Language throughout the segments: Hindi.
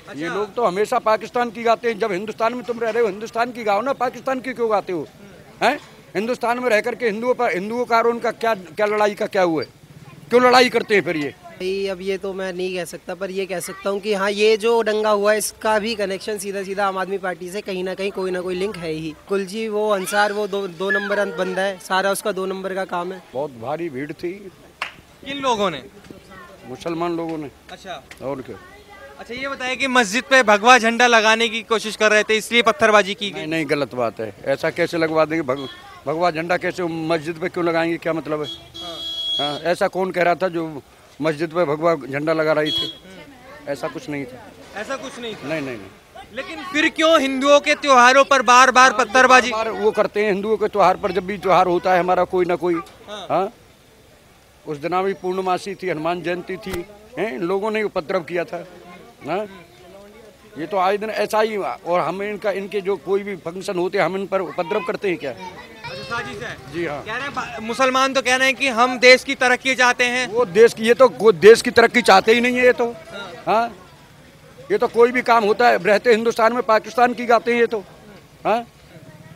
ये लोग तो हमेशा पाकिस्तान की गाते हैं। जब हिंदुस्तान में तुम रह रहे हो, हिंदुस्तान की गाओ ना, पाकिस्तान की क्यों गाते हो? हैं? हिंदुस्तान में रह करके हिंदुओं का और उनका क्या क्या लड़ाई का क्या हुआ है? क्यों लड़ाई करते हैं फिर ये? भाई अब ये तो मैं नहीं कह सकता, पर ये कह सकता हूँ कि हाँ, ये जो दंगा हुआ है इसका भी कनेक्शन सीधा सीधा आम आदमी पार्टी से कहीं ना कोई लिंक है ही। कुलजी वो अंसार वो दो नंबर बंदा है, सारा उसका 2 नंबर का काम है। बहुत भारी भीड़ थी। किन लोगों ने? मुसलमान लोगों ने। अच्छा, और क्या? अच्छा ये बताइए कि मस्जिद पे भगवा झंडा लगाने की कोशिश कर रहे थे, इसलिए पत्थरबाजी की गई। नहीं, गलत बात है। ऐसा कैसे लगवा देंगे? भगवा झंडा कैसे मस्जिद पे क्यों लगाएंगे? क्या मतलब है? हाँ, ऐसा कौन कह रहा था जो मस्जिद पे भगवा झंडा लगा रही थी? ऐसा कुछ नहीं था। ऐसा कुछ नहीं था। नहीं। लेकिन फिर क्यों हिंदुओं के त्योहारों पर बार बार पत्थरबाजी? वो करते हैं हिंदुओं के त्योहार पर। जब भी त्योहार होता है हमारा कोई ना कोई, हाँ, उस दिन भी पूर्णमासी थी, हनुमान जयंती थी, हैं, इन लोगों ने उपद्रव किया था। हाँ, ये तो आए दिन ऐसा ही। और हम इनके जो कोई भी फंक्शन होते हैं हम इन पर उपद्रव करते हैं क्या? साजिश है। जी हाँ। कह रहे हैं मुसलमान तो कह रहे हैं कि हम देश की तरक्की चाहते हैं। वो देश की, ये तो देश की तरक्की चाहते ही नहीं है ये तो। हाँ, ये तो कोई भी काम होता है रहते हिंदुस्तान में पाकिस्तान की गाते हैं ये तो। हाँ,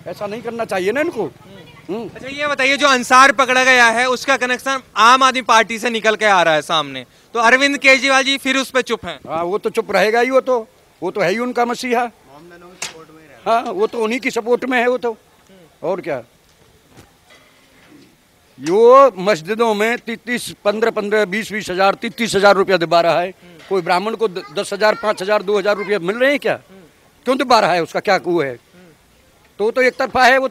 ऐसा नहीं करना चाहिए ना इनको। अच्छा ये बताइए, जो अंसार पकड़ा गया है उसका कनेक्शन आम आदमी पार्टी से निकल के आ रहा है सामने, तो अरविंद केजरीवाल जी फिर उस पर चुप हैं। हाँ, वो तो चुप रहेगा ही। वो तो है ही उनका मसीहा। हाँ, वो तो उन्हीं की सपोर्ट में है वो तो। और क्या? यो मस्जिदों में 15-15, 20-20 हजार, 33 हजार रुपया दिबा रहा है। कोई ब्राह्मण को 10,000, 5,000, 2,000 रुपया मिल रहे हैं क्या? क्यों दिबा रहा है? उसका क्या वो है? तो एक तरफा है। वो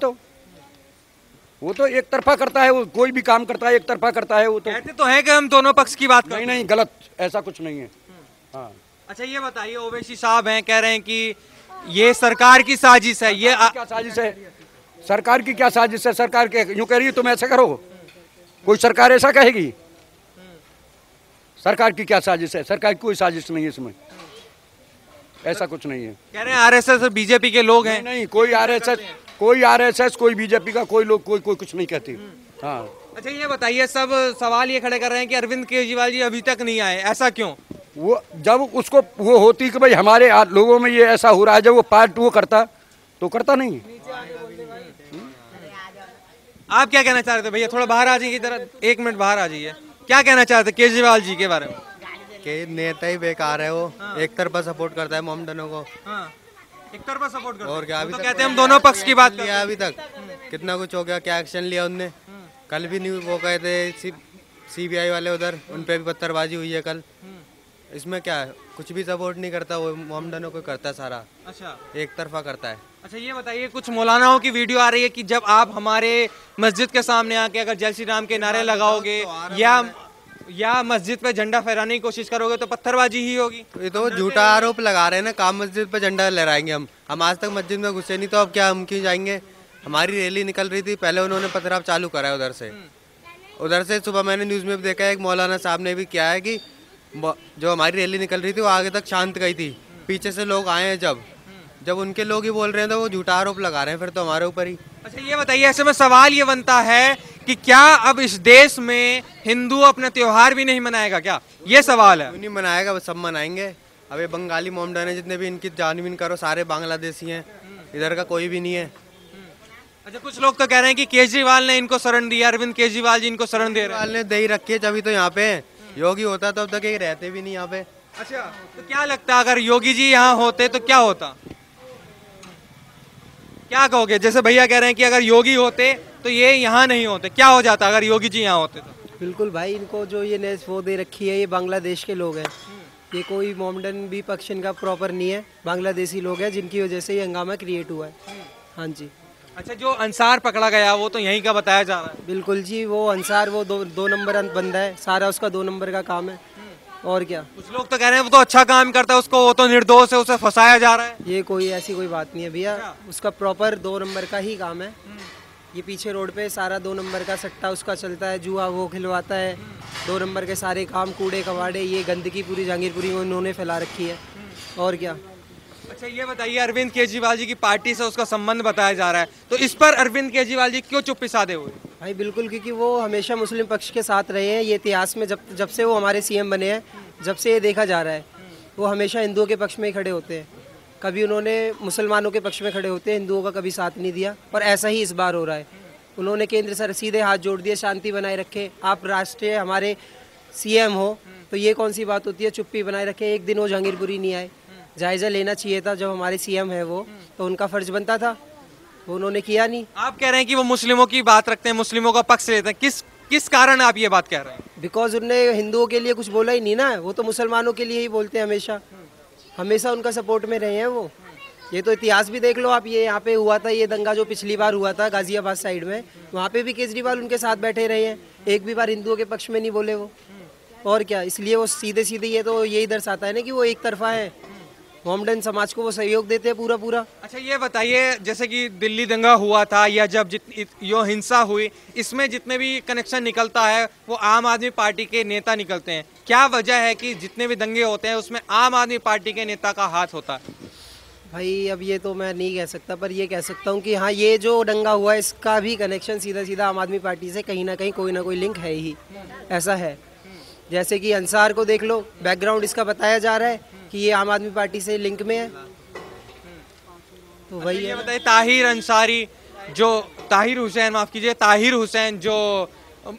तो एक तरफा करता है। वो कोई भी काम करता है एक तरफा करता है। वो तो कहते तो है कि हम दोनों पक्ष की बात करें। नहीं, गलत। ऐसा कुछ नहीं है। हाँ। अच्छा ये बताइए, ओवैसी साहब हैं, कह रहे हैं कि ये सरकार की साजिश है। ये क्या साजिश है? सरकार की क्या साजिश है? सरकार के यूं कह रही है तुम ऐसा करो? कोई सरकार ऐसा कहेगी? सरकार की क्या साजिश है? सरकार की कोई साजिश नहीं है इसमें। ऐसा कुछ नहीं है। कह रहे हैं आरएसएस और बीजेपी के लोग हैं। नहीं, कोई आरएसएस, कोई बीजेपी का कोई लोग कोई कुछ नहीं कहती। हाँ। अच्छा ये बताइए, सब सवाल ये खड़े कर रहे हैं कि अरविंद केजरीवाल जी अभी तक नहीं आए, ऐसा क्यों? वो जब उसको वो होती कि भाई हमारे लोगों में ये ऐसा हो रहा है, जब वो पार्ट वो करता तो करता नहीं। आप क्या कहना चाह रहे थे भैया? थोड़ा बाहर आ जाइए इधर, 1 मिनट बाहर आ जाइए। क्या कहना चाहते केजरीवाल जी के बारे में? कि नेता ही बेकार है। वो एक तरफा सपोर्ट करता है मोमडनों को। एक तरफा सपोर्ट करते हैं। और क्या? अभी तो तक कहते हैं हम दोनों पक्ष की बात लिया। अभी तक कितना कुछ हो गया, क्या एक्शन लिया उनने? कल भी नहीं वो कहे थे सीबीआई वाले उधर, उन पे भी पत्थरबाजी हुई है कल। इसमें क्या है? कुछ भी सपोर्ट नहीं करता वो, मोमडनों को करता है सारा। अच्छा, एक तरफा करता है। अच्छा ये बताइए, कुछ मौलानाओं की वीडियो आ रही है कि जब आप हमारे मस्जिद के सामने आके अगर जय श्री राम के नारे लगाओगे या मस्जिद पे झंडा फहराने की कोशिश करोगे तो पत्थरबाजी ही होगी। ये तो झूठा आरोप लगा रहे हैं ना। काम मस्जिद पे झंडा लहराएंगे हम आज तक मस्जिद में घुसे नहीं, तो अब क्या हम क्यों जाएंगे? हमारी रैली निकल रही थी, पहले उन्होंने पथराव चालू करा है उधर से। सुबह मैंने न्यूज़ में भी देखा है, एक मौलाना साहब ने भी किया है कि जो हमारी रैली निकल रही थी वो आगे तक शांत गई थी। पीछे से लोग आए हैं, जब उनके लोग ही बोल रहे हैं तो वो झूठा आरोप लगा रहे हैं फिर तो हमारे ऊपर ही। अच्छा ये बताइए, ऐसे में सवाल ये बनता है कि क्या अब इस देश में हिंदू अपने त्योहार भी नहीं मनाएगा क्या? ये सवाल है। क्यों नहीं मनाएगा? सब मनाएंगे। अब ये बंगाली मोमडन है जितने भी, इनकी जानबीन करो, सारे बांग्लादेशी हैं, इधर का कोई भी नहीं है। अच्छा कुछ लोग तो कह रहे हैं कि केजरीवाल ने इनको शरण दिया, अरविंद केजरीवाल जी इनको शरण दे रहे हैं। ने दे ही रखी है, तभी तो यहाँ पे योगी होता तो अब तक ये रहते भी नहीं यहाँ पे। अच्छा तो क्या लगता है अगर योगी जी यहाँ होते तो क्या होता? क्या कहोगे? जैसे भैया कह रहे हैं कि अगर योगी होते तो ये यहाँ नहीं होते, क्या हो जाता अगर योगी जी यहाँ होते तो? बिल्कुल भाई, इनको जो ये नेस वो दे रखी है, ये बांग्लादेश के लोग हैं। ये कोई मोमडन भी पक्ष इनका प्रॉपर नहीं है, बांग्लादेशी लोग हैं जिनकी वजह से ये हंगामा क्रिएट हुआ है। हाँ जी। अच्छा जो अंसार पकड़ा गया वो तो यहीं का बताया जा रहा है। बिल्कुल जी, वो अंसार वो दो नंबर बंदा है, सारा उसका 2 नंबर का काम है। और क्या? कुछ लोग तो कह रहे हैं वो तो अच्छा काम करता है, उसको वो तो निर्दोष है, उसे फंसाया जा रहा है। ये कोई ऐसी कोई बात नहीं है भैया, उसका प्रॉपर 2 नंबर का ही काम है। ये पीछे रोड पे सारा 2 नंबर का सट्टा उसका चलता है, जुआ वो खिलवाता है। 2 नंबर के सारे काम, कूड़े कबाड़े, ये गंदगी पूरी जहांगीरपुरी में उन्होंने फैला रखी है। और क्या? अच्छा ये बताइए, अरविंद केजरीवाल जी की पार्टी से उसका संबंध बताया जा रहा है, तो इस पर अरविंद केजरीवाल जी क्यों चुप्पी साधे हुए? भाई बिल्कुल, क्योंकि वो हमेशा मुस्लिम पक्ष के साथ रहे हैं। ये इतिहास में जब से वो हमारे सीएम बने हैं, जब से ये देखा जा रहा है वो हमेशा हिंदुओं के पक्ष में ही खड़े होते हैं, कभी उन्होंने मुसलमानों के पक्ष में खड़े होते हैं, हिंदुओं का कभी साथ नहीं दिया। और ऐसा ही इस बार हो रहा है। उन्होंने केंद्र सर सीधे हाथ जोड़ दिए, शांति बनाए रखे। आप राष्ट्रीय हमारे सीएम हो तो ये कौन सी बात होती है, चुप्पी बनाए रखे। एक दिन वो जहांगीरपुरी नहीं आए, जायजा लेना चाहिए था। जब हमारे सीएम है वो, तो उनका फर्ज बनता था, वो उन्होंने किया नहीं। आप कह रहे हैं कि वो मुस्लिमों की बात रखते हैं, मुस्लिमों का पक्ष लेते हैं, किस कारण आप ये बात कह रहे हैं? बिकॉज उनने हिंदुओं के लिए कुछ बोला ही नहीं ना, वो तो मुसलमानों के लिए ही बोलते हैं हमेशा, हमेशा उनका सपोर्ट में रहे हैं वो। ये तो इतिहास भी देख लो आप, ये यहाँ पे हुआ था ये दंगा जो पिछली बार हुआ था गाजियाबाद साइड में, वहाँ पे भी केजरीवाल उनके साथ बैठे रहे हैं, एक भी बार हिंदुओं के पक्ष में नहीं बोले वो। और क्या, इसलिए वो सीधे सीधे ये तो यही दर्शाता है ना कि वो एक तरफा है, मोहम्मडन समाज को वो सहयोग देते हैं पूरा पूरा। अच्छा ये बताइए, जैसे कि दिल्ली दंगा हुआ था या जब यो हिंसा हुई, इसमें जितने भी कनेक्शन निकलता है वो आम आदमी पार्टी के नेता निकलते हैं। क्या वजह है कि जितने भी दंगे होते हैं उसमें आम आदमी पार्टी के नेता का हाथ होता है? भाई अब ये तो मैं नहीं कह सकता, पर ये कह सकता हूँ कि हाँ, ये जो दंगा हुआ है इसका भी कनेक्शन सीधा सीधा आम आदमी पार्टी से कहीं ना कहीं कोई ना कोई लिंक है ही, ऐसा है। जैसे कि अंसार को देख लो, बैकग्राउंड इसका बताया जा रहा है कि ये आम आदमी पार्टी से लिंक में है, तो वही ये है। बताइए, ताहिर हुसैन जो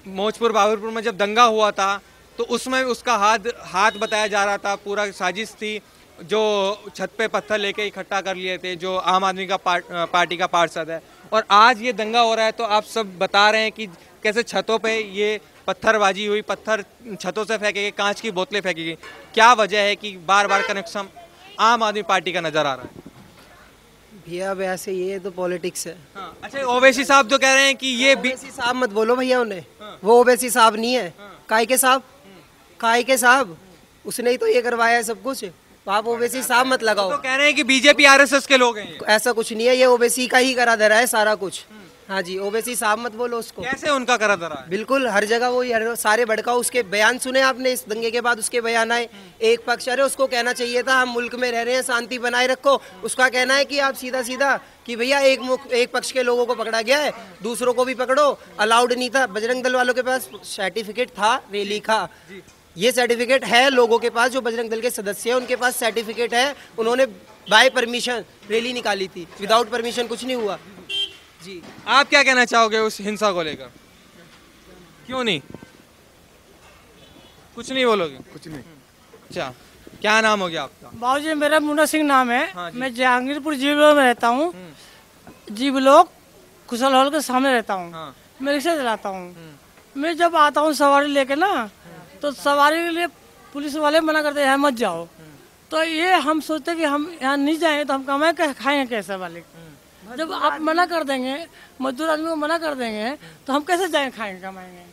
मौजपुर बाबरपुर में जब दंगा हुआ था तो उसमें उसका हाथ बताया जा रहा था, पूरा साजिश थी, जो छत पे पत्थर लेके इकट्ठा कर लिए थे, जो आम आदमी का पार्टी का पार्षद है। और आज ये दंगा हो रहा है तो आप सब बता रहे हैं कि कैसे छतों पे ये पत्थरबाजी हुई, पत्थर छतों से फेंके गए, कांच की बोतलें फेंकी गई। क्या वजह है कि बार बार कनेक्शन आम आदमी पार्टी का नजर आ रहा है? भैया अब ऐसे ये तो पॉलिटिक्स है। हाँ। अच्छा, ओवैसी साहब तो कह रहे हैं कि ये ओवैसी साहब मत बोलो भैया उन्हें, वो ओवैसी साहब नहीं है। काय के साहब उसने ही तो ये करवाया है सब कुछ, आप ओवैसी साहब मत लगाओ। तो कह रहे हैं कि बीजेपी आरएसएस के लोग हैं ये। ऐसा कुछ नहीं है, ये ओवैसी का ही करा दे रहा है सारा कुछ। हाँ जी, ओवैसी साहब मत बोलो उसको। कैसे उनका करा धरा है? बिल्कुल हर जगह वो सारे भड़काओ। उसके बयान सुने आपने, इस दंगे के बाद उसके बयान आए, एक पक्ष, अरे उसको कहना चाहिए था हम मुल्क में रह रहे हैं, शांति बनाए रखो। उसका कहना है कि आप सीधा सीधा कि भैया एक पक्ष के लोगों को पकड़ा गया है, दूसरों को भी पकड़ो, अलाउड नहीं था। बजरंग दल वालों के पास सर्टिफिकेट था, रैली का, ये सर्टिफिकेट है लोगों के पास, जो बजरंग दल के सदस्य हैं उनके पास सर्टिफिकेट है। उन्होंने बाय परमिशन रैली निकाली थी, विदाउट परमिशन कुछ नहीं हुआ जी। आप क्या कहना चाहोगे उस हिंसा को लेकर? क्यों नहीं, कुछ नहीं बोलोगे? कुछ नहीं। अच्छा, क्या नाम हो गया आपका? बाबूजी मेरा मुन्ना सिंह नाम है। हाँ जी। मैं जहांगीरपुर जीवलोक में रहता हूँ, जीवलोक कुशल हॉल के सामने रहता हूँ। हाँ। मैं रिक्शा चलाता हूँ। मैं जब आता हूँ सवारी लेके ना, तो सवारी के लिए पुलिस वाले मना करते हैं मत जाओ। तो ये हम सोचते कि हम यहाँ नहीं जाएंगे तो हम कमाए खाएंगे कैसे वाले। जब आप मना कर देंगे, मजदूर आदमी को मना कर देंगे, तो हम कैसे जाएंगे खाएंगे कमाएंगे।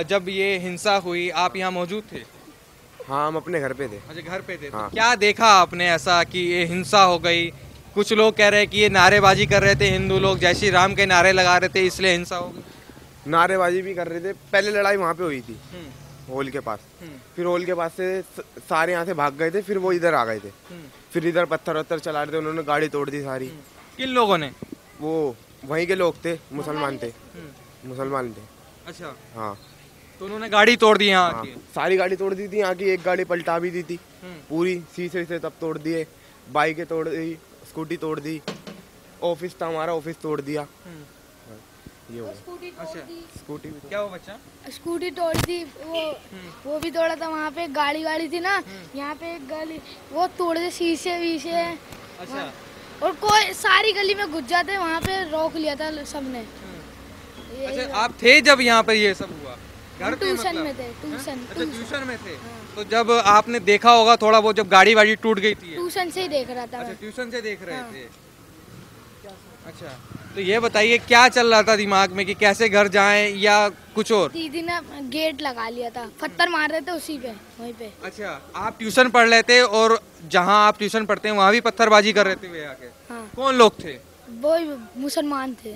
जब ये हिंसा हुई आप यहाँ मौजूद थे? हाँ, हम अपने घर पे थे। अच्छा, घर पे थे। हाँ। तो क्या देखा आपने ऐसा कि ये हिंसा हो गई? कुछ लोग कह रहे हैं कि ये नारेबाजी कर रहे थे हिंदू लोग, जय श्री राम के नारे लगा रहे थे, इसलिए हिंसा हो गई। नारेबाजी भी कर रहे थे। पहले लड़ाई वहाँ पे हुई थी हॉल के पास, फिर हॉल के पास से सारे यहाँ से भाग गए थे, फिर वो इधर आ गए थे, फिर इधर पत्थर वत्थर चला रहे थे, उन्होंने गाड़ी तोड़ दी सारी। किन लोगों ने? वो वहीं के लोग थे, मुसलमान थे। अच्छा, हाँ। तो उन्होंने गाड़ी तोड़ दी यहाँ हाँ, की? सारी गाड़ी तोड़ दी थी यहाँ की, एक गाड़ी पलटा भी दी थी पूरी, शीशे से तब तोड़ दिए, बाइकें तोड़ दी, स्कूटी तोड़ दी, ऑफिस था हमारा, ऑफिस तोड़ दिया। ये हो गया। अच्छा, स्कूटी भी क्या हुआ बच्चा? स्कूटी तोड़ दी, वो भी तोड़ा था। वहाँ पे गाड़ी वाड़ी थी ना, यहाँ पे एक गली वो तोड़ दे, शीशे वीशे। अच्छा, और कोई सारी गली में घुस जाते, वहाँ पे रोक लिया था सबने। अच्छा, आप थे जब यहाँ पर ये सब हुआ? घर पे ट्यूशन मतलब? में थे, ट्यूशन अच्छा, ट्यूशन में थे। तो जब आपने देखा होगा थोड़ा बहुत, जब गाड़ी वाड़ी टूट गई थी? ट्यूशन से ही देख रहा था अच्छा, मैं। ट्यूशन से देख रहे थे। अच्छा, तो ये बताइए क्या चल रहा था दिमाग में कि कैसे घर जाएं या कुछ और? दीदी ने गेट लगा लिया था, पत्थर मार रहे थे उसी पे, वहीं पे। अच्छा, आप ट्यूशन पढ़ रहे थे और जहाँ आप ट्यूशन पढ़ते हैं वहाँ भी पत्थरबाजी कर रहे थे वे आके? हाँ। कौन लोग थे? वो मुसलमान थे।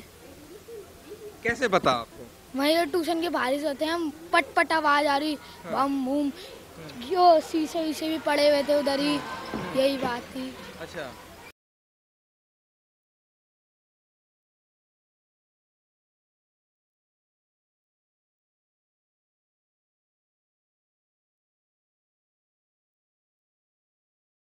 कैसे पता आपको? वहीं ट्यूशन के बाहर से होते हैं हम, पट पट आवाज आ रही, बम बूम, यो शीशे वीशे भी पड़े हुए थे उधर ही, यही बात थी। अच्छा,